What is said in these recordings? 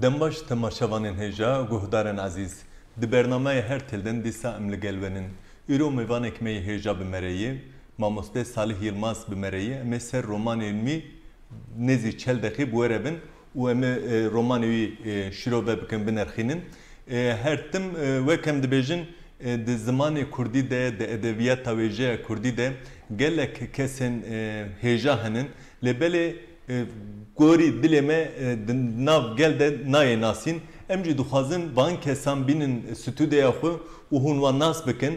دنباش تماشاوانین هجا گهدارن عزیز دی برنامه هر تلدن دیسا ام لگلونن ایرو میوانک می هجا بمریه ماموسته صالح یلماز بمریه اما سر رومان علمی نزی چل دقیقه بوره بن و اما رومانوی شروع بکن بنرخینن هر تم وکم دبیجن د زمان کردی ده د ادبیات توجه کردی ده گلک کسن هجا هنن لبله گوری دلمه ناو گل ده نای ناسین امجی دخوازن وان کسان بینن ستودیا خو و هون ناس بکن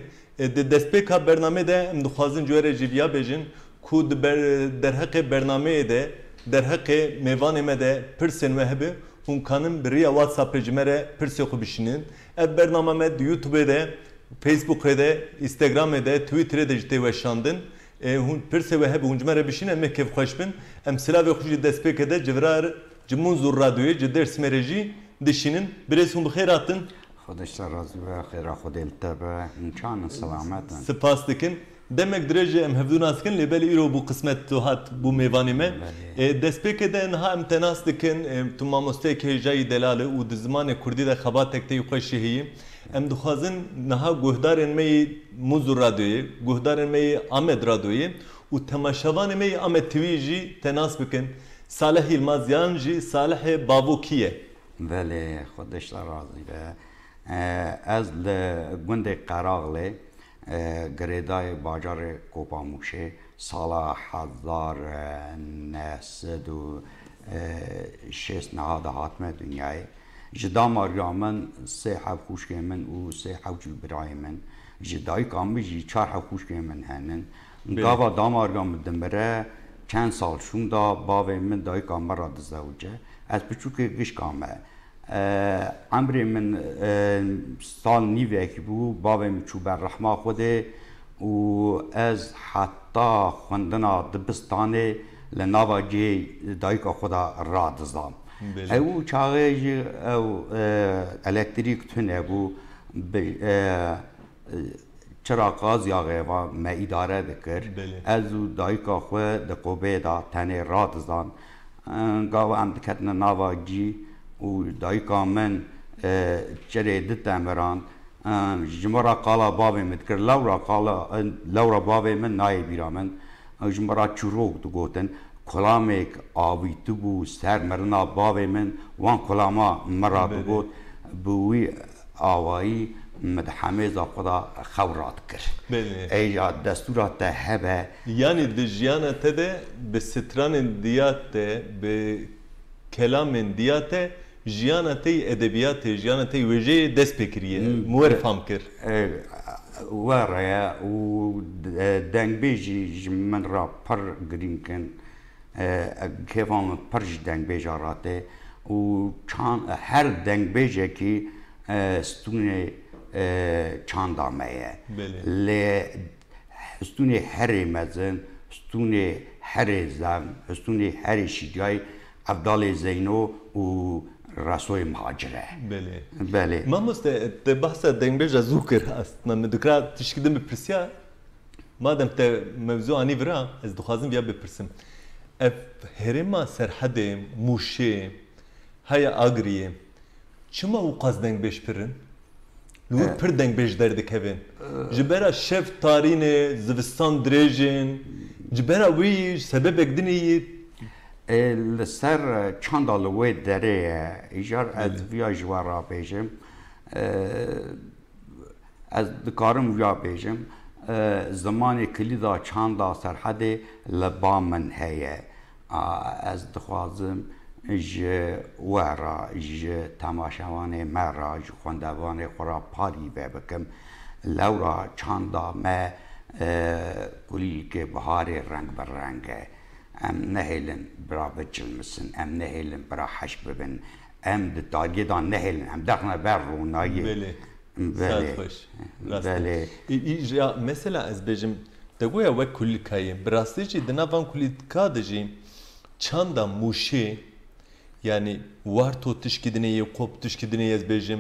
د دسپیکا برنامه ده ام دخوازن جوره جیویا بجن کو در حق برنامه ده در حق میوان ما ده پرسن وهبه هون کانم بریا واتساپ جمره پرسی خو بشینن اف برنامه ما یوتیوب ده فیسبوک ده اینستاگرام ده توییتر ده جتی وشاندن هون پرسه و هب هونجمره بشین ام کیف خوش بن ام سلاو خوشی دست پکده جورار جمون زور رادیوی جدر سمرجی دشینن برسون بخیر آتن خودش راضی و خیر خود التبه امکان سلامت سپاس دکن demek derece em hevdun askin lebeli iro bu kısmet tuhat bu mevanime dest pekede ha em tenas dikin tu mamoste ke jay delale u de zaman kurdi de khabat tekte yuqashi hi em dukhazin naha guhdarên me muzur radyoyu guhdarên me Ahmed radyoyu u temaşavan me Ahmed TV jî tenas bikin Salih Yılmaz yan jî Salih Bavukiye veli خودش راضی به از گنده قراغله گریدای باجار کوپاموشه سال 1906 نهاد حاتم دنیای جدا ماریامن سه حب خوشگی من و سه حوجو برای من جدای کامی جی چار حب خوشگی من هنن گاوا داماریام دمره چند سال شون دا باوی من دای کامه را دزوجه از بچوک گش کامه عمری من سال نیوه که بود باوی من چوب الرحمه خوده و از حتی خوندنا دبستانه لناوا جی دایکا خدا را دزدام او چاقه جی او الکتریک تونه بو چرا قاز یاغه و ما اداره دکر از دایکا خود دقوبه دا تنه را دزدام گاو ام دکتن ناوا جی و دایکا من چره دتمران جمرا قالا بابی متکر لورا بابی من نای بیرامن جمرا چروک تو گوتن کلامک آوی تو بو سر مرنا بابی من وان کلاما مرا تو گوت بوی آوایی مدحمز خدا خورات کر ایجا دستورات هبه yani dijyanete de be stran diyate be kelamın diyate jiyanete edebiyate jiyanete veje dest pekriye muerfam kir وریا و دنگ بیجی من را پر گرین کن کیفان پرج دنگ بیجا راته و چان هر دنگ بیجه کی ستونه چاندامه لی ستونه هر مزن ستونه هر زم ستونه هر شیجای افضل زینو و رسوی مهاجره بله ما مست بحث دنبه زوکر است من مدکرا تشکیدم بپرسیا مادم ته موضوع انی ورا از دخوازم بیا بپرسم اف هرما سرحد موشه هيا اگریه چما او قاز دنبش پرن نور پر دنبش درد کبن جبرا شف تارین زوستان درجن جبرا وی سبب اقدنی لسر چندال وی داره ایجار از ویا جوارا بیجم از دکارم ویا بیجم زمان کلیدا چندا سرحد لبا من هیه از دخوازم ج ورا ج تماشاوان مرا ج خوندوان خورا پاری بکم لورا چندا ما کلی که بهار رنگ بر رنگه ام نهیلن برا بچلمسن ام نهیلن برا حش ببن ام دتاگیدان نهیلن ام دخنا بر رونایی بله بله یا مثلا از بجم دگویا و کلی کایم براستیجی دنوان کلی کادجی چاندا موشی yani var to tişkidineye kop tişkidineye ez bejim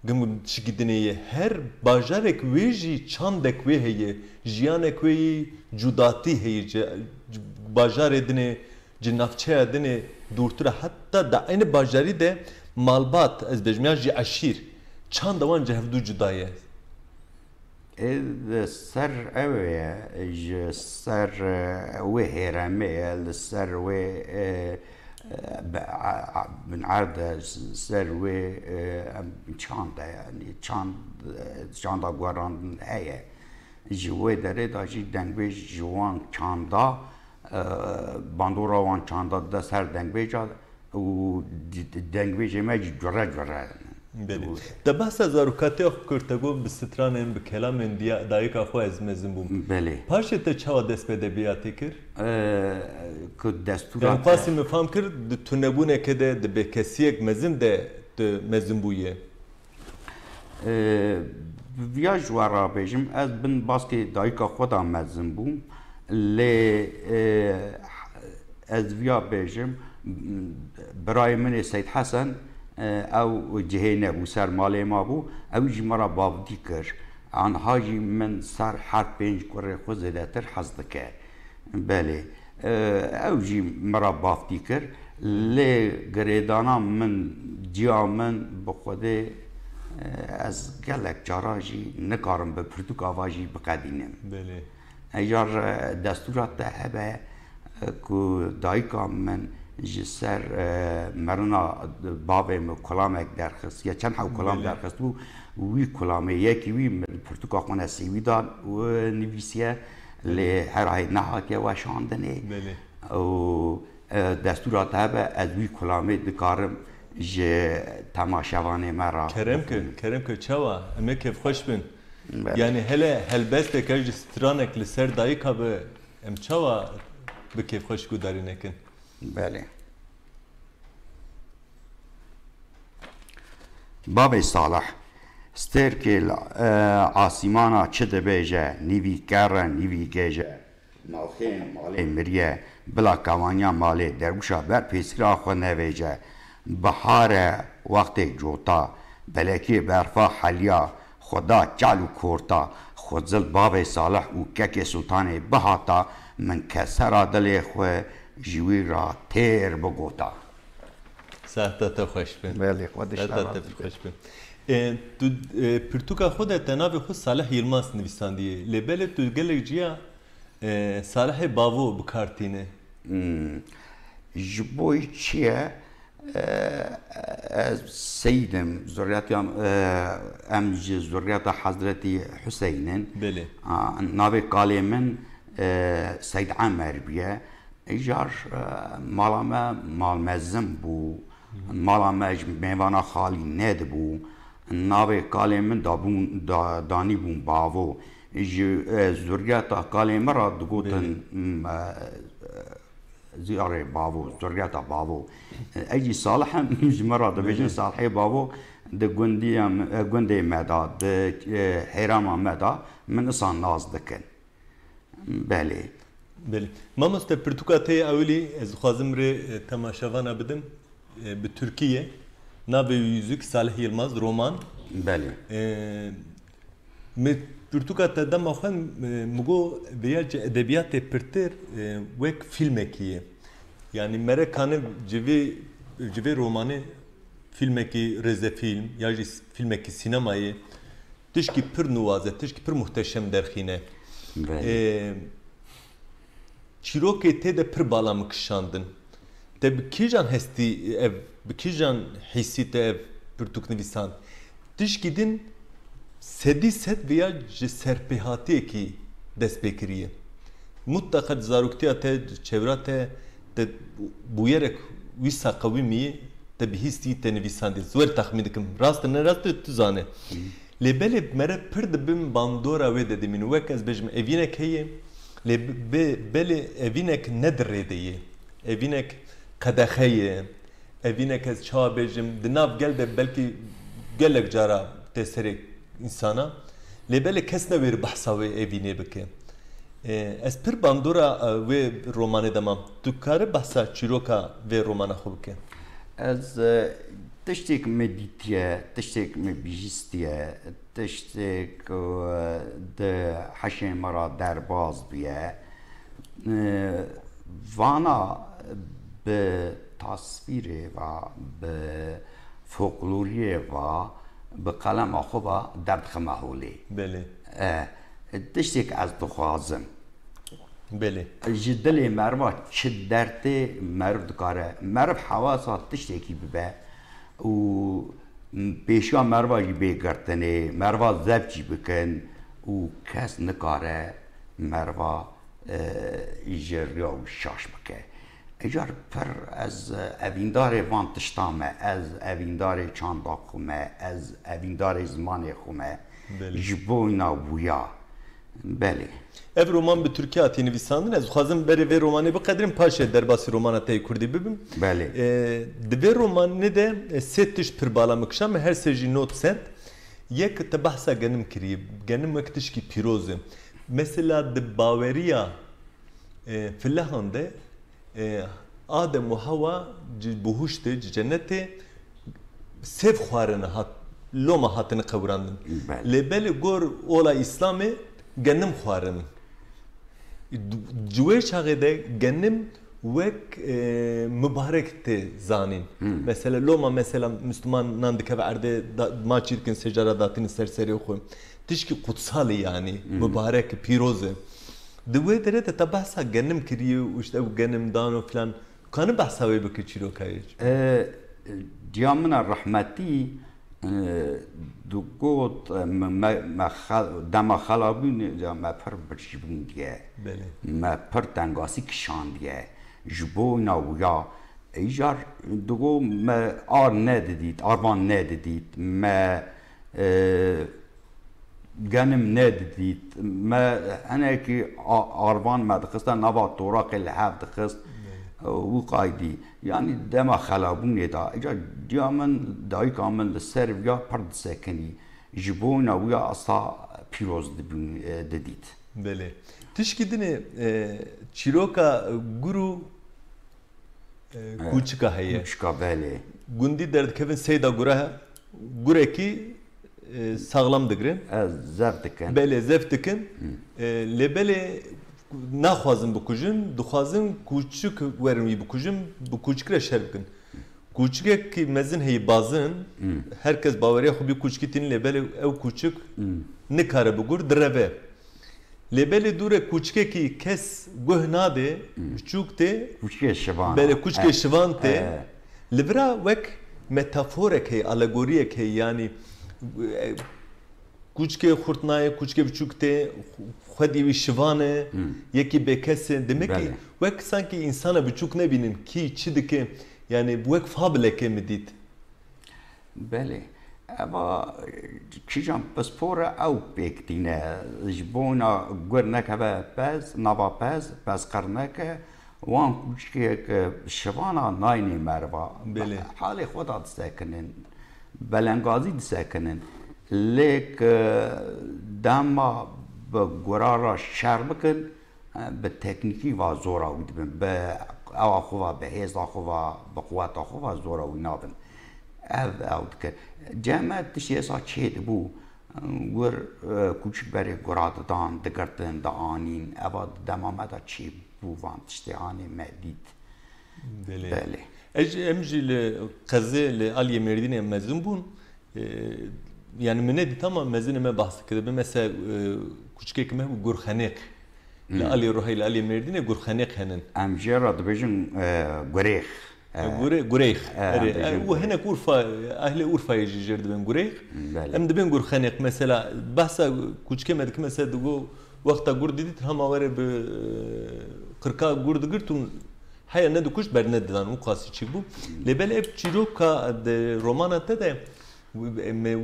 gım tişkidineye her bajarek veji çandek ve heye jiyanek ve cudati heye bajar edine cinafçe edine durtura hatta da aynı bajari de malbat ez bejmiya ji eşîr çand wan cehvdû cuda ye سر اوه سر و هرمه سر و من عرض سر و چاند يعني چاند گواران هیه جوه داره داشتی دنگویج جوان چاندا باندورا وان چاندا ده سر دنگویج و دنگویج ما جوره جوره بله ده بحث از اروکاتی آخو کرتگو به ستران این به کلام این دایک آخو از مزن بوم بله پاشت ته چاوا دست به دبیاتی کر؟ که دستورات یعنی قاسی مفهم کرد ده تو نبونه که ده به کسی یک مزن ده مزن بویه ویا جوارا بیجم از بن باسکی دایکا خودم مزن بوم لی از ویا بیجم برای من سید حسن او جهینه بو سر مالی ما بو او جی مرا بابدی کر آنها جی من سر حرف پینج کره خود زیدتر حزد که بله او جی مرا بابدی کر لی گریدانا من جیا من بخوده از گلک جاراجی نکارم به پرتوک آواجی بقدینم بله اگر دستورات ده هبه که دایکا من جسر مرنا بابم کلامک درخست یا چند حو کلام درخست بو وی کلامه یکی وی پرتوک آخوانه سیوی داد و نویسیه لی هر های نهاکه و شاندنه و دستورات هبه از وی کلامه دکارم جه تماشاوانه مرا کرم که چوا اما کف خوش بین یعنی هله هلبسته که جه سترانک لسر دایکا به ام چوا به کف خوش کو داری نکن بله باب صالح ستر که آسیمانا چه دبیجه نیوی کرن نیوی گیجه مالخین مالی مریه بلا کوانیا مالی دروشا بر پیسکرا خو نویجه بهار وقت جوتا بلکی برفا حلیا خدا چالو کورتا خودزل باب صالح و کک سلطان بهاتا من کسرا دلی خو جوی را تیر بگوتا ساعتت خوش بین بله خودش ساعتت خوش بین تو پرتوکا خودت تناوی خود صالح یلماس نویساندیه لبله تو گلک جیا صالح باوو بکارتینه جبوی چیه سیدم زوریاتیان ام زوریات حضرتی حسینن بله ناوی قالی من سید عمر بیه ایجار مالما مال مزم بو مالما میوانا خالی ند بو ناوی قالی من دانی بون باوو زوریاتا قالی مرا دگوتن زیاره باوو زوریاتا باوو ایجی صالحا مرا دبیجن صالحی باوو ده گندی مدا ده حیرام مدا من اصان ناز دکن بله بله ما مست پرتوکا تی اولی از خوازم ری تماشاوانا بدم به ترکیه ناوی yüzük Salih Yılmaz roman بله می پرتوکا تا دم آخن مگو ویا ادبیات پرتر وک فیلم کیه یعنی مره کانه جوی رومانه فیلم کی رزه فیلم یا فیلم کی سینمایی تشکی پر نوازه تشکی پر muhteşem درخینه چیروکی ته ده پر بالا مکشاندن ده بکیجان هستی ev بکیجان حسی ته ev پرتوک نویسان تشکی دین سدی سد ویا جسرپیهاتی کی دست بکریه mutlaka zaruktiya te çevrate de buyerek wisa qawimi te bihisti te nivîsandî zwer taxmin dikim rast ne rast tu zane lê belê mere pir dibim bandora wê de dimîn wek ez bêjim evînek heye lê belê evînek nedirêde ye evînek qedexe ye evînek ez çawa bêjim di nav gel de belkî gelek cara tê serê insana lê belê kes nevêr behsa wê evînê bike از پر باندورا و رومانه دمام تو کار بحثا چیروکا و رومانه خوب که از تشتیک مدیتیه تشتیک مبیجیستیه تشتیک ده حشی مرا در باز بیه وانا به تصویر و به فولکلوریه و به قلم آخوا درد خمهولی بله تشتێک ez dixwazim بله ji dilê merva çi dertê meriv dikare meriv hewasa tiştekî bibe û pêşiya merva jî bêgirtinê merva zevk jî bikin û kes nikare merva ji riya wî şaş bike ecar pir ez evîndarê van tişta me ez evîndarê çanda xwe me ez evîndarê zimanê xwe me ji bo wîna wûya belê ev roman bi Türkiye hatî nivîsandin ez dixwazim berê vê romanê biqedirim paşê derbasî romana te yê Kurdî bibim belê di vê romanê de sê tişt pir bala mikişam me her sê jî not send yek te behsa genim kiriye genim wek tişkî pîroz e mesela di baweriya filehan de Adem û Hewa ci bihuştê ci cennetê sêv xwarinê hat loma hatine qewirandin lê belê gor ola İslamê genim xwarin ci wê çaxê de genim wek mübarek tê zanîn mesela loma mesela Müslümanan dikeve erdê maçî dikin secara datînin ser serê xwe tişkî qutsalî yanî mübarek pîroz e di wê derê de te behsa genim kiriye û işte ew genim dan û filan kanî behsa wê bike çîrokayê Diya min a rehmetî du got dema xelabûnê me pir birçîbûn diye me pir tengasî kişan diye ji bo wîna wûya îcar du got me ar nedidît arvan nedidît me genim nedidît me hinekî arvan me dixiste nava toraqê li hev dixist wî qaydî yanî dema xelabûnê da îcar diya min dayîka min li ser viya pir disekinî ji bo wîna wîya asa pîroz didît Belê tişkî dinê çîroka gur û kûçika heye kûçika belê gundî derdikevin seyda gure gurekî sağlam digirin ez zev dikin belê zev dikin lê belê naxwazin bikujin dixwazin kûçik werin wî bikujin bi kûçik re şer bikin kûçikekî mezin heyî bazin herkes baweriya xwe bî kûçikî tînin lê belê ew kûçik nikare bigur direve lê belê dûre kûçikekî kes guh nade biçûk tê kûçikê şivan belê kûçikê şivan tê li vira wek metaforek heye alegoriyek heye yanî kûçikê xurt nayê kûçikê biçûk tê xwedî wî şivan e yekî bêkes e demekî wek sankî însana biçûk nebînin kî çi dike yani wek fabilekê mi dît belê eva kîjan pispora ew pêktîne ji bo wîna gur nekeve pez nava pez pezqirneke wan kûçikek şivana naynê merva halê xwe da disekinin belengazî disekinin lêk dema bi gurara şer bikin bi teknîkî va zora wî dibin bi ewa xwe va bi hêza xwe va bi quweta xwe va zora wî nabin ev dikin ceme tiştê êsa çê dibû wir kûçik berê gura didan digirtin da anîn eva dema me da çê bû van tiştê anê me dît belê em jî li qezê li Aliyê Mêrdînê mezin bûn yani min nedît ama mezinê me behs dikir mesela kûçikekî me bû gurxenêq li Aliyê Ruhê li Aliyê Mêrdînê gurxenêq henin em jê re dibêjin gurêx gurêx û hinek Urfa ehlê Urfayê jî jêr dibin gurêx em dibin gurxenêq mesela behsa kûçikê me dike mesela digot wexta gur didît hema were bi qirka gur digirtûn heya nedikuşt bernedidan û qasî çî bû lê belê ev çîroka romana te de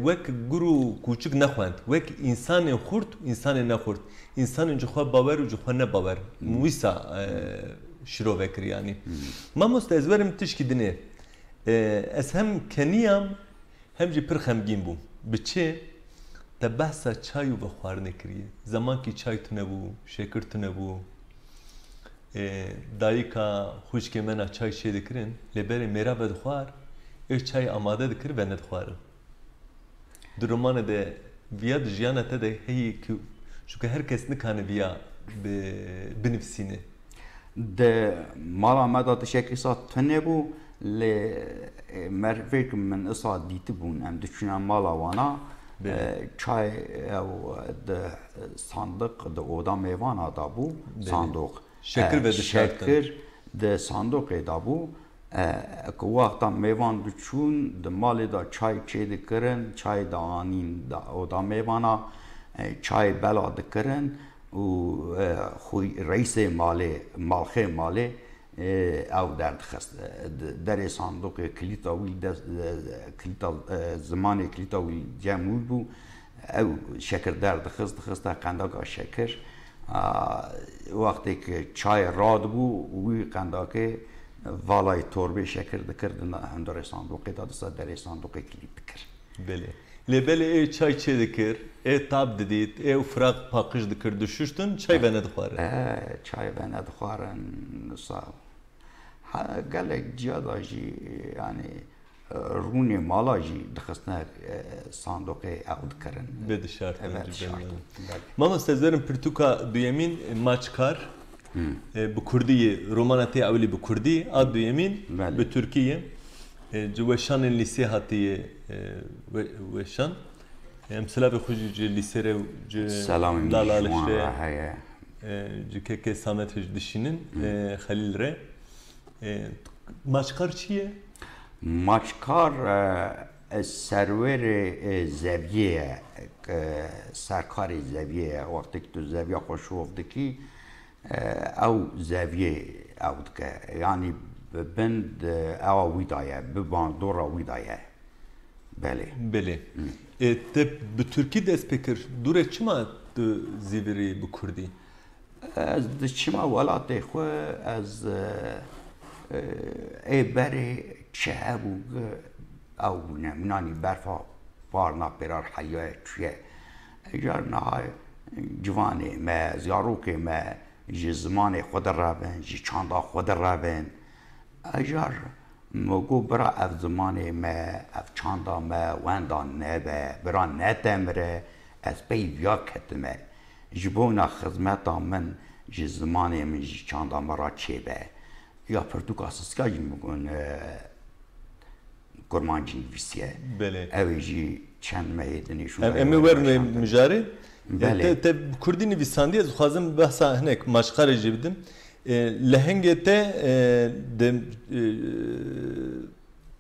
wek gur û kûçik nexwend wek însanên xurt însanên nexurt însanên ji xwe bawer û ji xwe nebawer wîsa şîrove kir yanî mamoste ez werim tişkî dinê ez hem keniyam hem jî pir xemgîn bûm bi çê te behsa çay û vexwarinê kiriye zemankî çay tune bû şêkir tune bû dayîka xwîşkê me na çay şê dikirin lê berê mêra ve dixwar ev çay amade dikir ve nedixwarin di romanê de viya di jiyana te de heyî çûnke herkes nikane viya binivîsîne di mala me da tişekî sa tune bû لی مرفق من اصلا دیت بون ام دچنم مالا وانا چای او د صندوق د اودا میوانا دابو صندوق شکر د صندوق دابو که وقتا میوان بچون د مال دا چای چه دکرن چای دا آنین دا اودا میوانا چای بلا دکرن و خوی رئیس مالخه ماله او درد خست در صندوق کلیتا وی کلیتا زمان کلیتا وی جمعول بو او شکر درد خست قنداق شکر وقتی که چای راد بو وی قنداق والای توربه شکر دکردن هم در صندوق دادسا در صندوق کلیت دکر بله لبل ای چای چه دکر ای تاب ددید ای افراق پاکش دکر düşüştün çay ve ne dixwarın çay ve ne dixwarın sağ gelek ciyada jî yani rûnê mala jî dixistin sandoqê ew dikirin bê dişartin mama sezlerin pirtûka duyemîn maçkar bi Kurdiyê romana tê ewlî bi Kurdî a duyemîn bi Tirkiyê ji weşanên lîsê hatiye weşan em silavê xwe ji lîsêre ji dalalişê ji keke Samet ji dişînin Xelîl re maçkar çi ye? Maçkar serverê zeviyê ye serkarê zeviyê ye wextê ku tu zeviya xwe şov dikî ew zeviyê ew dike yanî bin ewa wî da ye bi bandora wî da ye belê belê te bi Tirkî dest pê kir dûrê çima tu zîvirî bi Kurdî ez diçima welatê xwe ez ê berê çehebû ew nemûnanî berfa barna pêrar heyê çûye car niha civanê me zarokê me ji zimanê xwe de rabin ji çanda xwe de rabin car mogo bira ev zimanê me ev çanda me wenda nebe bira netemire ez pey viya ketime ji bona xizmeta min ji zimanê min ji çanda me ra çêbe ya pirtûka siska jî migon kurmancî nivîsiye ew ê jî çend mehê dinîşûn em ê werin mijarê te Kurdî nivîsandiye dixwazim behsa hinek maçkarê jî bidim lehengê te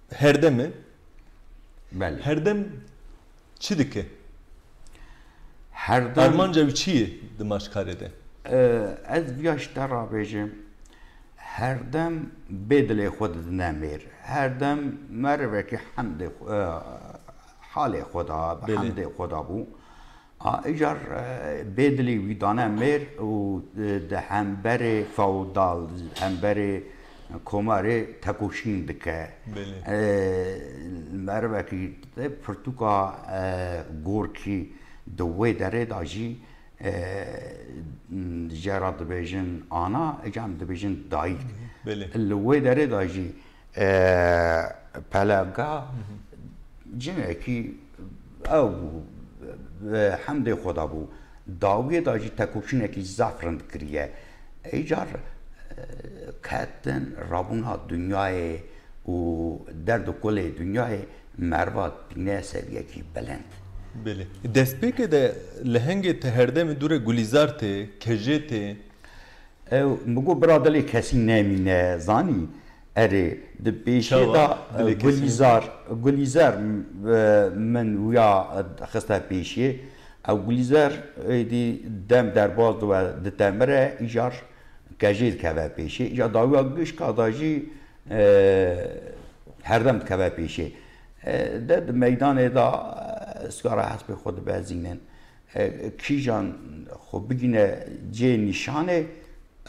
herdem e herdem çi dike armanca wî çi ye di maçkarê de ez viya ji te rabêjim herdem bê dilê xwe didine mêr herdem merivekî hemdê halê xwe da bi hemdê xwe da bû îcar bê dilê wî dane mêr û di hemberê fewdal hemberê komarê tekoşîn dike merivekî pirtûka gorkî di wê derê da jî jera dibêjin ana ecam dibêjin dayîk li wê derê da jî pelevga cinekî ew hemdê xwe da bû dawiyê da jî tekoşînekî zafrin dikiriye êcar ketin rabûna dunyayê û derdikolê dunyayê merva dîne seviyekî belend Belê. Destpêkê de lehengê te herdemê dûre gulîzar tê, kejê tê. Ew migo bira dilê kesî nemîne zanî erê di pêşê da gulîzar min wiya xiste pêşê ew gulîzar êdî dem derbas diwe di temire îcar kejê dikeve pêşê îca dawiya gişka da jî herdem dikeve pêşê de di meydanê da skara hespê xwe dibezînin kîjan xwe bigîne cê nîşanê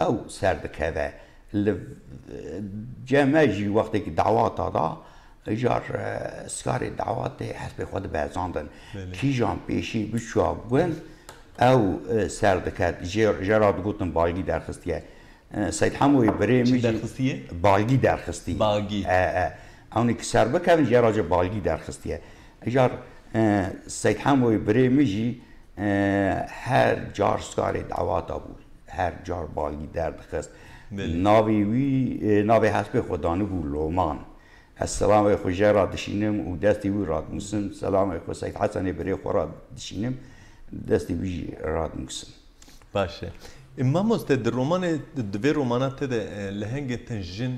ew ser dikeve li ceme jî wextekî dawata da jar skarê dawatê hespê xwe dibezandin kîjan pêşî biçûya gund ew ser diket jera digotin balgî derxistiye Seyd Hemoyê birê min jî balgî derxistî ewnekî ser bikevin jera jî balgî derxistiye jar Seyd Hemoyê birê min jî her car skarê dawata bû her car balgî derdixist navê wî navê hespê xwe danîbû Loman السلام خوجه را دشینم و دستی وی راد موسم سلام خو سید حسن بری خو را دشینم دستی وی راد موسم باشه اما مست در رمان دوی رومانات ده لهنگ تنجن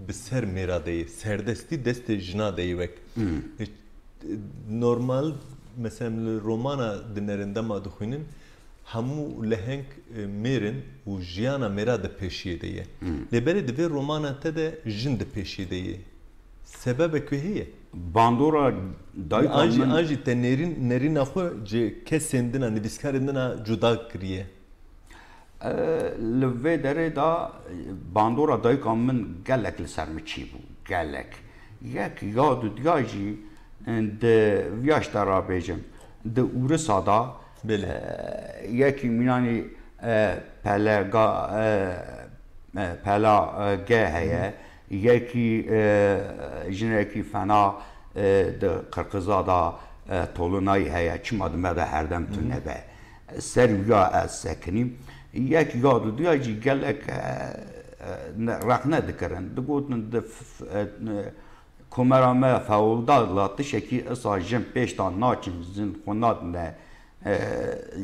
بسر میراده سردستی دست جنا دی وک نورمال مثلا رومانا دنرنده ما دخوینن همو لهنگ میرن و جیانا میراده پیشیه دیه لبری دوی رومانات ده جن ده پیشیه دیه سبب که هیه باندورا دای آنجی نرین اخو جه کسندنا نویسکارندنا جدا کریه لوی داره دا باندورا دای کامن گلک لسر مچی بو گلک یک یاد دیاجی ده ویاش دارا بیجم ده اورسا دا یکی مینانی پلا گه هیه یکی جنکی فنا ده قرقزا دا طولونای هیه چما دمه ده هردم تو نبه سر ویا از سکنیم یک یاد دیاجی گلک رخنه دکرن دگوتن کمرامه فولداد لاتی شکی اصا جم پیشتان ناچن زن خوناد نه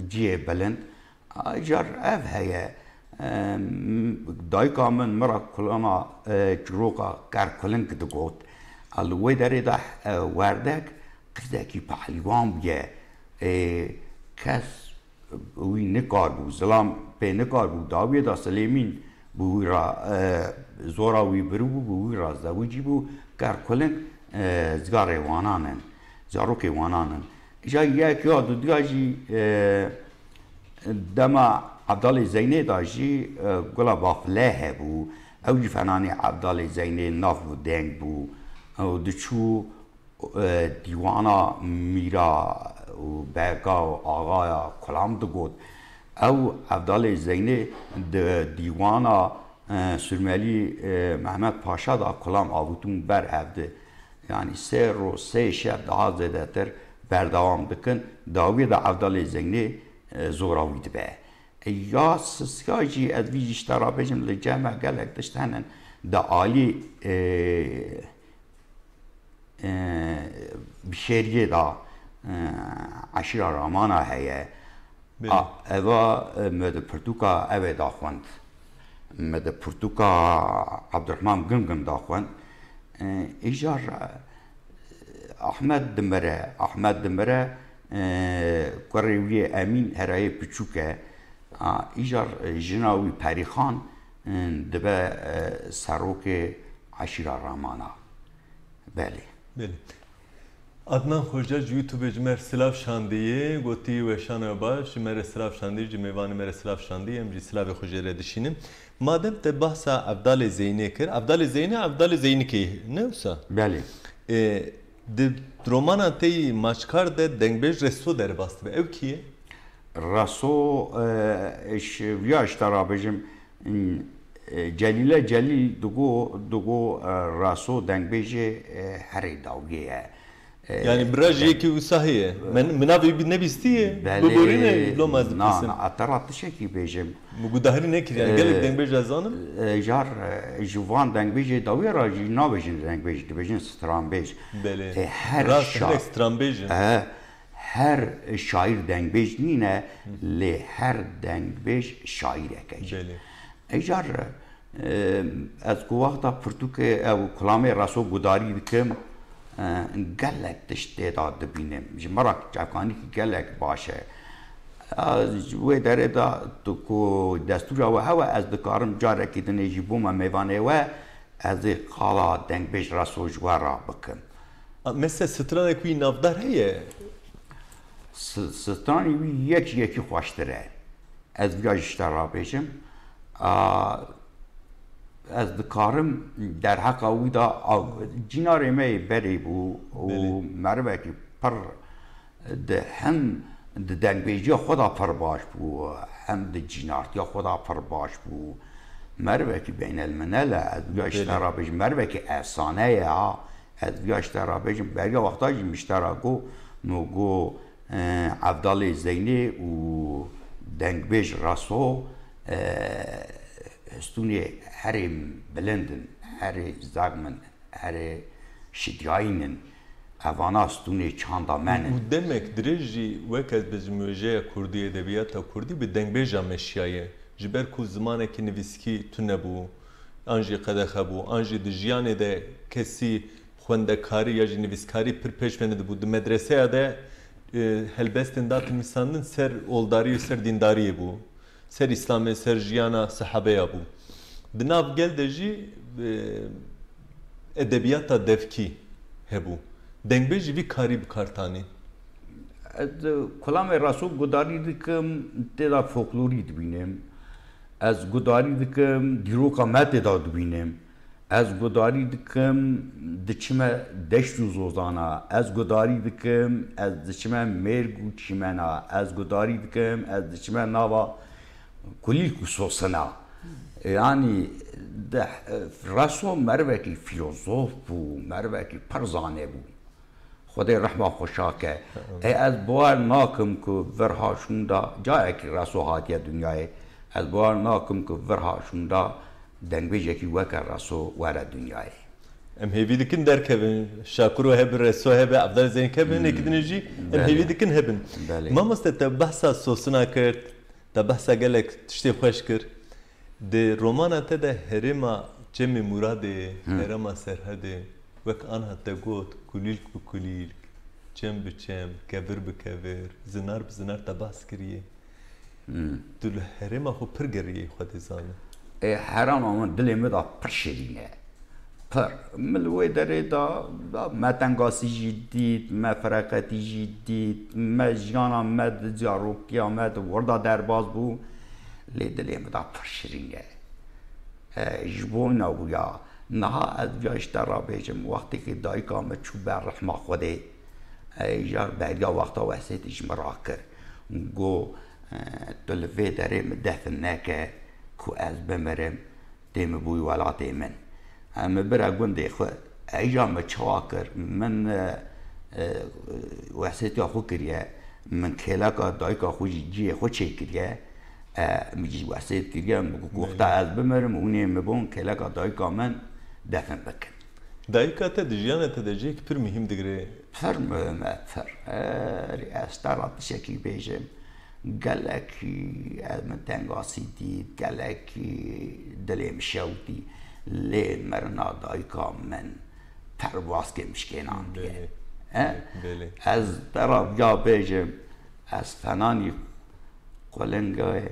جیه بلند جار اف هیه دایکا من مرا کلانا جروقا کار کلنگ دگوت الوی داری ده وردک قدکی پهلوان بیه کس وی نکار بو زلام به نکار بو داوی دا سلیمین بو را زورا وی برو بو را زوجی بو کار کلنگ زگار وانانن زاروک وانانن جا یک یاد دیاجی دما عبدال زینه داجی گلا بافله بو اوجی فنانی عبدال زینه ناف بو دنگ بو او دچو دیوانا میرا و برگا و آقایا کلام دگود او عبدال زینه دیوانا سرمالی محمد پاشا دا کلام آوتون بر هفته یعنی سه رو سه شب daha زیاده تر بردوام دکن داوی دا عبدال زینه زوراوی دبه یا سسکاجی از ویجیش ترا بجم لجمع گلک دشتنن دا آلی بشریه دا عشیر رامانا هیه اوا مد پرتوکا اوه دا خوند مد پرتوکا عبدالرحمن گمگم دا خوند ایجار احمد دمره قریوی امین هرای پچوکه ایجار جناوی پری خان دبه سروک عشیر رامانا بله Adnan Hoca YouTube cimer silav şandiye goti ve şana baş mere silav şandiye cimevani mere silav şandiye emci silav Hoca dişinim. Madem te bahsa Abdal Zeyni kir Abdal Zeyni ki ne olsa? Beli. De romana te maçkar de dengbej reso der bastı ev kiye? Reso iş viyaş tarabejim Celil dugo reso dengbej heri davgiye. Yani biraz ki usahiye. Menavi ne bistiye? Bu borine lomaz bisim. Na, atarat şeki bejim. Bu gudahri ne ki? Yani gelip dengbej azanım? Jar juvan dengbej davira jinavejin dengbej dibejin strambej. Beli. Her şair strambej. her şair dengbej nine le her dengbej şair ekej. Beli. Jar az kuvaqta Portuke ev kulame raso gudari dikim گلک تشتیداد دبینم جمرک جاکانی که گلک باشه و داره دا تو کو دستور و هوا از دکارم جاره که دنیجی بوم میوانه و از خالا دنگ بیش راسو جوارا بکم مثل سترانه کوی نافدار هیه؟ سترانی وی یکی خوشتره از بیاجشتر را بیشم از دکارم در حق اویدا جنار می بری بو و مربع کی پر ده هم ده دنبیجی خدا پر باش بو هم ده جنارتی خدا پر باش بو مربع کی بین الملل از بیاش ترابیج مربع کی افسانه یا از بیاش ترابیج برگه وقتاجی مشترکو نوگو عبدال زینی و دنبیج راسو استونی هری بلندن هری زاگمن هری شدیاینن اوانا ستونه چاندا منن و demek dirêjî wek ez bi jimêjeya Kurdî edebiyata Kurdî bi dengbêja meşyaye ji ber ku zimanekî nivîskî tune bû an jî qedexe bû an jî di jiyanê de kesî xwendekarî ya jî nivîskarî pir pêşvenê dibû di medreseya de helbestên datin nivîsandin ser oldarî û ser dîndariyê bû ser İslamê ser jiyana sehebeya bû di nav gel de jî edebiyata devkî hebû dengbêjî vî karî bikartanî از کلام راسو گداری دکم تدا فولکلوری دبینم از گداری دکم دیروکا مت دا دبینم از گداری دکم دچمه دشت و زوزانا از گداری دکم از دچمه مرگو چیمنا از گداری دکم از دچمه ناوا کلیل کسوسنا yani de راسو مروکی فیلسوف بو مروکی پرزانه بو خدای رحمه خوشاکه ای از باور ناکم که ورها شوندا جایی که رسو هاتیه دنیای از باور ناکم که ورها شوندا دنگویجه که وکر رسو وره دنیای ام هیوی دکن درکبن شاکر و هب رسو هب عبدال زین کبن اکدنجی ام هیوی دکن هبن ما مست تا بحثا سوسنا کرد تا بحثا گلک تشتی خوش کرد ده رومانا تا ده هرما جمع مراده هرما سرحده وك أنها تقول كليلك بكليلك جم بجم كبر بكبر زنار بزنار تباس كريه دل هرما خو پرگریه خود زانه حرام آمون دلی مدا پرشرینه پر ملوی داره دا متنگاسی جدید مفرقتی جدید مجانا مد جاروکیا مد وردا درباز بو لی دلی مدا پرشرینه جبونا بویا نها از بیاشتر را بیجم وقتی که دایکام چوب بر رحمه خوده ایجار بریا وقتا وسیتش مرا کرد گو تلوی داریم دفن نکه که از بمرم دیم بوی ولاتی من اما برا گنده خود ایجا مچوا کرد من وسیتی خو کریه من کلاکا دایکا خو جی خو چه کریه میجی وسیت کریه وقتا از بمرم اونی مبون کلاکا دایکا من دفن بکن دایکا تا دجیانه تا دجیک پر مهم دگره پر مهمه پر ریاستارات شکی بیجم گلکی از من تنگاسی دید گلکی دلیم شوتی لی مرنا دایکا من پرواز که مشکنان دیگه از طرف یا بیجم از فنانی قلنگای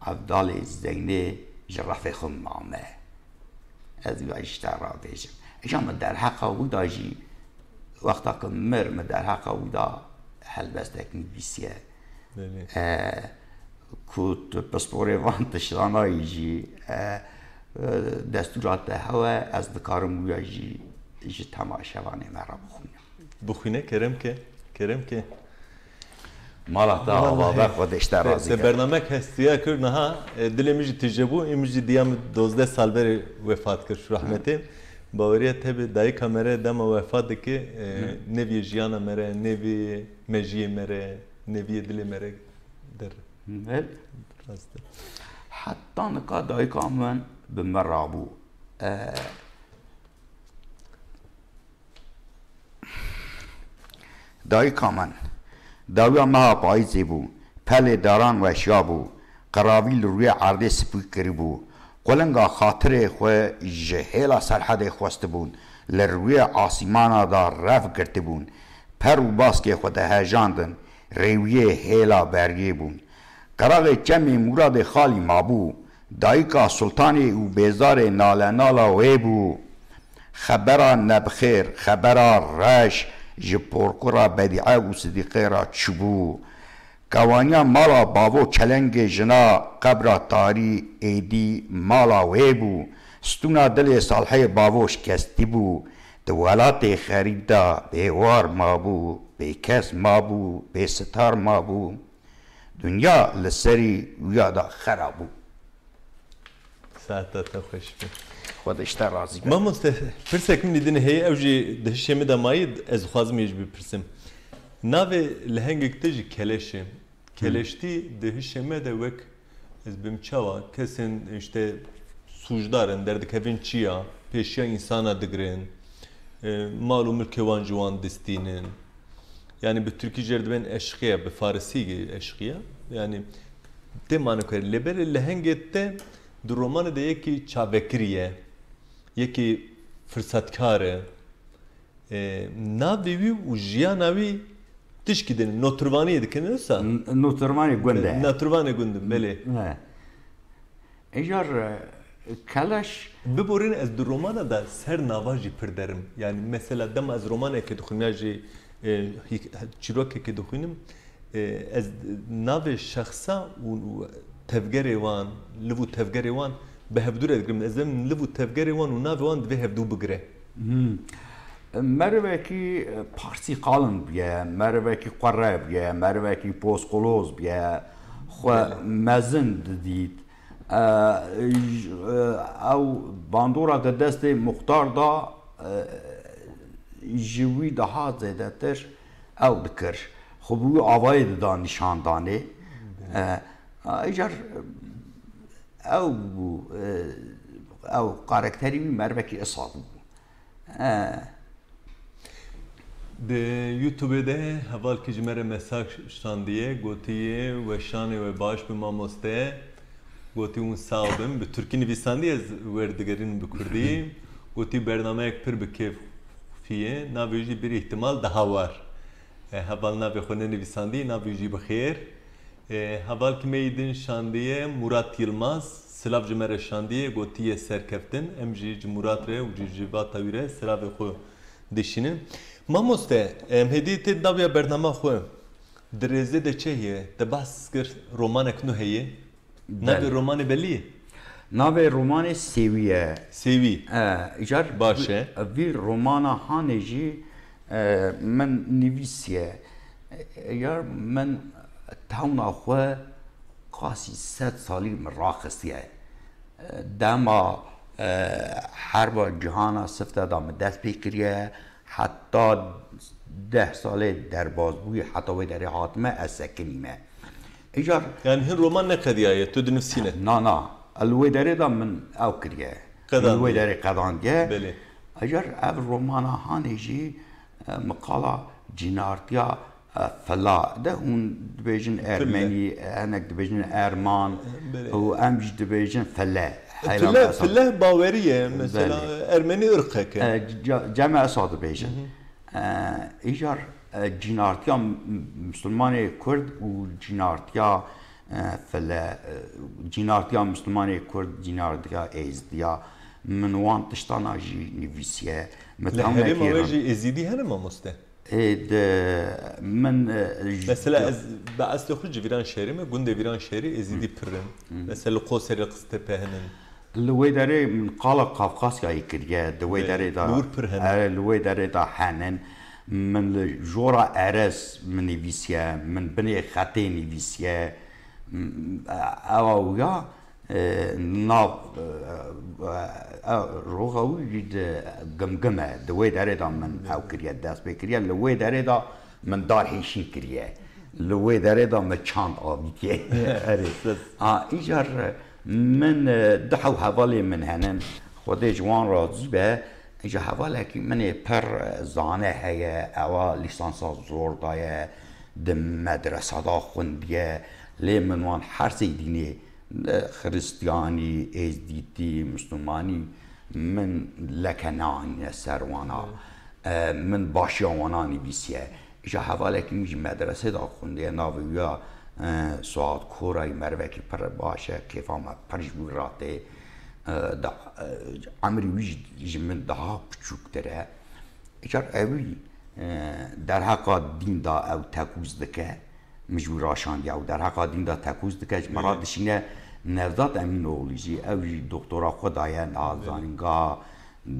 عبدال زینه جرفه خم مامه از بیشتر را بیشم اجام در حق او داجی وقتا که مرم در حق او دا حل بستک نبیسیه کود پسپوری وانتش دانایی جی دستورات هوا از دکارم ویا جی تماشاوانه مرا بخونه کرم که مالا دا آبا خودش در رازی کرد برنامه هستیه کرد نها دلمیجی تجربو ایمیجی دیام 12 سال بر وفات کرد رحمته باوریه تبه دای کامره دم وفات که نوی جیانا مره نوی مجیه مره نوی دل مره در راسته حتی نکا دای کامن بمرابو دای کامن داویا ما پاییزی بو پل داران و شیابو قراویل روی عرض سپوی کری بو قلنگا خاطر خو جهیلا سرحد خوست بون لروی آسیمانا دا رف کرده بون پر و باس که خود هجاندن رویه هیلا برگی بون قراغ جمع مراد خالی مابو دایکا سلطانی او بیزار نالا وی بو خبرا نبخیر خبرا رش جپورکورا بدیعه و صدیقه را چبو کوانیا مالا باو چلنگ جنا قبر تاری ایدی مالا ویبو ستونا دل صالحه باوش کستی بو دولات خریدا بیوار مابو بی کس مابو بی ستار مابو دنیا لسری ویادا خرابو ساعتا تا خوش بی خودش تا رازی ما پرسک من دیدن هی اوجی دهشم دمایی از خوازم یج بپرسم ناوی لهنگک تجی کلشه کلشتی دهشم ده وک از بیم چوا کسین işte suçdarın derdikevin çiya peşya insana digirin مال و ملک وان جوان دستینن yani bir Türkçe ben eşkıya, bir Farsi eşkıya yani de manukar lebere lehengette du romanı de yeki çavekriye yeki fırsatkarı navi u jiyanavi tişkidin noturvani dikenirsa نوترمانی گنده noturvani gundum beli ایجار کلاش ببورین از دو رومانه da ser navaji pir derim yani mesela dem az romane ki duxunim ya jî çîrokê ki duxunim ez navê şexsa û tevgerê wan liv û tevgerê wan bi hevdûr dikirim ez em liv û tevgerê wan û navê wan divê hevdû bigire مروکی پارسی قالن بیه مروکی قره بیه مروکی پوسکولوز بیه خو مزن دید او باندورا ده دست مختار دا جوی ده ها زیده تر او دکر خب بو آوای دا نشاندانه ایجار او کارکتری مروکی اصاب de YouTube'de heval ki jimere mesaj şandiye gotiye ve şanı ve baş bir mamoste goti un sağbım bir Türkçe nivisandiye verdigerin bir kurdi goti bernamek pir bir keyf fiye naviji bir ihtimal daha var heval navi khone nivisandi naviji bixir heval ki meydin şandiye Murat Yılmaz Slav jimere şandiye gotiye serkeftin emji Murat re u civa tavire Slav xo dişinin Mamoste, hediye davya bernama xwe dirêzê de çe heye te behs kir romanek nû heye navê romanê belî navê romanê Sêviye Sêvî jar baş e vî romana hanê jî min nivîsiye yar min tewna xwe qasî sed salî min raxistiye dema herba cihana sifte da min dest pê kiriye حتی 10 ساله در بازگوی حتی و در حاتمه از سکنیمه ایجار yani hin roman ne kadiye tu dinifsine نه نه الوی داره دا من او کریه الوی داره قدانگه ایجار او رومانا هانی جی مقالا جینارتیا فلا ده اون دبیجن ارمنی هنک دبیجن ارمان و امج دبیجن فلا فله باوریه mesela Ermeni ırkı ki جمع اساد بیجن ایجار جینارتیا مسلمان کرد و جینارتیا فله جینارتیا مسلمان کرد جینارتیا ایزدیا منوان تشتانا جی نویسیه لهری موجی ازیدی هنم ماموسته من mesela بعث خرج ویران شهری mi günde ویران şehri ezidi pırın mesela Qoseri Qıstepe'nin لوی داره من قالا قفقاسیایی کریه دوی داره دا لوی داره دا هنن من جورا ارس من نویسیه من بنی خطی نویسیه او یا ناو روغاوی جید گمگمه دوی داره دا من او کریه دست بکریه لوی داره دا من دار هیشین کریه لوی داره دا من چاند آبیتیه ایجار من دحو حوالی من هنن خودی جوان راضی به اینجا حوالی که من پر زانه هیه اوا لیسانسا زور دایه ده مدرسه دا خوندیه لی منوان هر سی دینی خریستیانی ازدیتی مسلمانی من لکنانی سروانا من باشیوانانی بیسیه اینجا حوالی که میجی مدرسه دا خوندیه ناویا سواد کورای مروکی پر باشه کیف هم پرش بیراته دا عمری ویج من daha küçüktere اجار اوی در حق دین دا او تکوز دکه مجبور آشاندی او در حق دین دا تکوز دکه مراد دشینه نوزاد امین اولیجی اوی دکترا خدایه نازانگا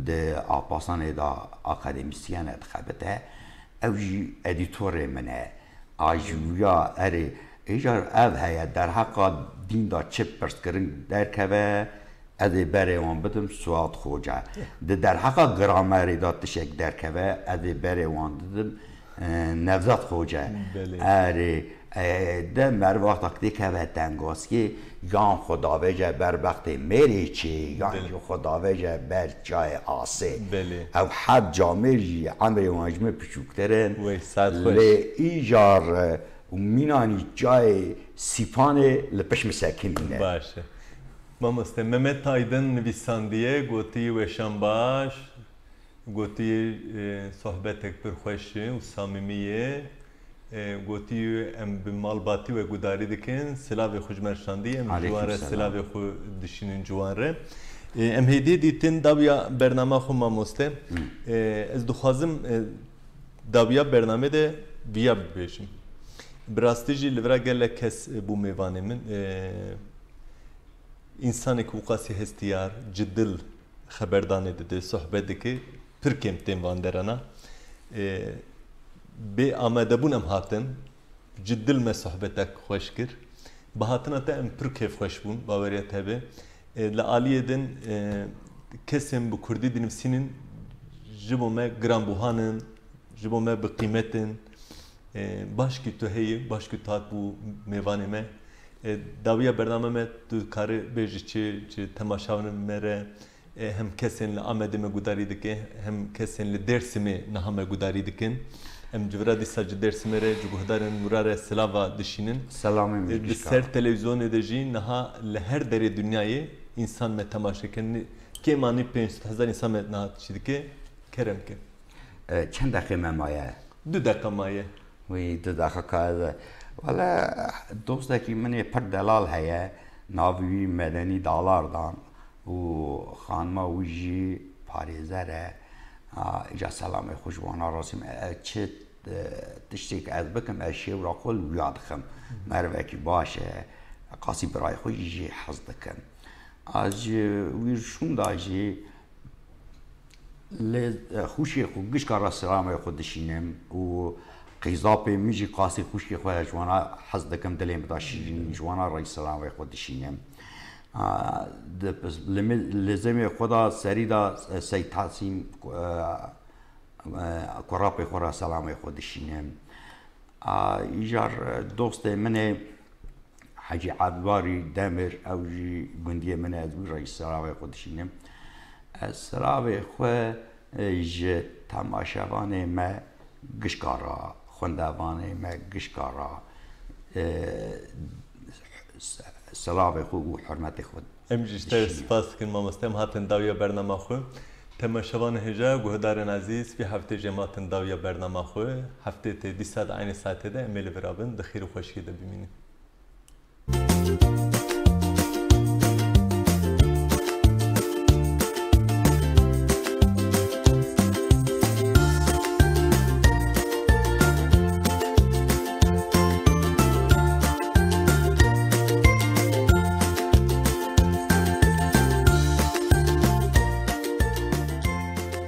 ده آپاسانه دا اکادمیسیانه دخبته اوی ادیتور منه آجویا اره ایجار او هیا در حق دین دا چپ پرس کرن در که ادی بره وان بدم سواد خوجه در حق گرامری دا تشک در که ادی بره وان دادم نوزاد خوجه اره ده مر وقت که و دنگاست که یان خداویجه بر وقت میری چی یان خداویجه بر جای آسه او حد جامعی عمری واجمه پچوکترن لی ایجار و مینانی جای سیپانه لپش مساکینه باشه مامۆستا مەمەت ئایدن نویساندیە گوتی وێشان باش گوتی سۆحبەتێک پڕ خۆشە و سامیمیە گوتی ئەم ماڵباتی وە گوداری دکن سلاوی خوژمەرشاندی ئەم جوانرە سلاوی خۆ دشینن جوانرە ئەم هێدێ دیتن داویا بەرنامە خۆ مامۆستا ئەس دخوازم داویا بەرنامە دە ویا ببێژم براستی جی لەڤرا گەلە کەس بوو میوانێ من İnsanı kuvkası hestiyar, ciddil xeberdan edildi, sohbetdeki pir kemtên vanderana. Bê amedebûn em hatin, ciddil me sohbetek xweş kir. Bi hatina te em pir kêf xweş bûn, baweriya te hebe. Li aliyê din kesên bi Kurdî dinivîsînin ji bo me giranbûhanin, ji bo me bi qîmetin. Başkî tu heyî, başkî tu hat bû mêvanê me. داویا برنامه me tu karı bêjî çi temaşavanên me re hem kesên li Amedê me gudarî dikin hem kesên li Dêrsimê niha me gudarî dikin em civira dîsa ji Dêrsimê re ji guhdarên wira re silava dişînin li ser televizyonê de jî niha li her derê dunyayê însan me temaşekirin kêm anî 500,000 însan me niha çî dike kerem ke çend deqê me maye 2 deqa maye wî 2 deqa ولی دوستی منی پر دلال هیه ناوی مدنی دالاردان و خانم ویجی پاریزره اجا سلام خوشبانا راسم چه تشتی که از بکم اشی و را کل یاد خم مروه کی باشه قاسی برای خویجی حض دکم از ویرشون داجی خوشی خود گشکار سلام خود دشینم و قیزاپی میجی قاسی خوشی خواه جوانا حز دکم دلیم بداشین جوانا رئیس سلام و خود دشینم لزمی خدا سریدا سی تاسیم قرابی خورا سلام و خود دشینم ایجار دوست منه حاجی عبدواری دمر اوجی گندی منه از رئیس سلام و خود دشینم سلام خواه ایجا تماشاوانه ما گشکارا خوندوانه ما گشکارا سلاوی خود و حرمت خود ام جشتر سپاس کن مامۆستام هاتن داویا برنامه خو تماشاوان هجا گهدارن عزیز في هفته جماعتن داویا برنامه خو هفته تی 10 عین ساعته ده امیل برابن دخیر و خوشی ده ببینید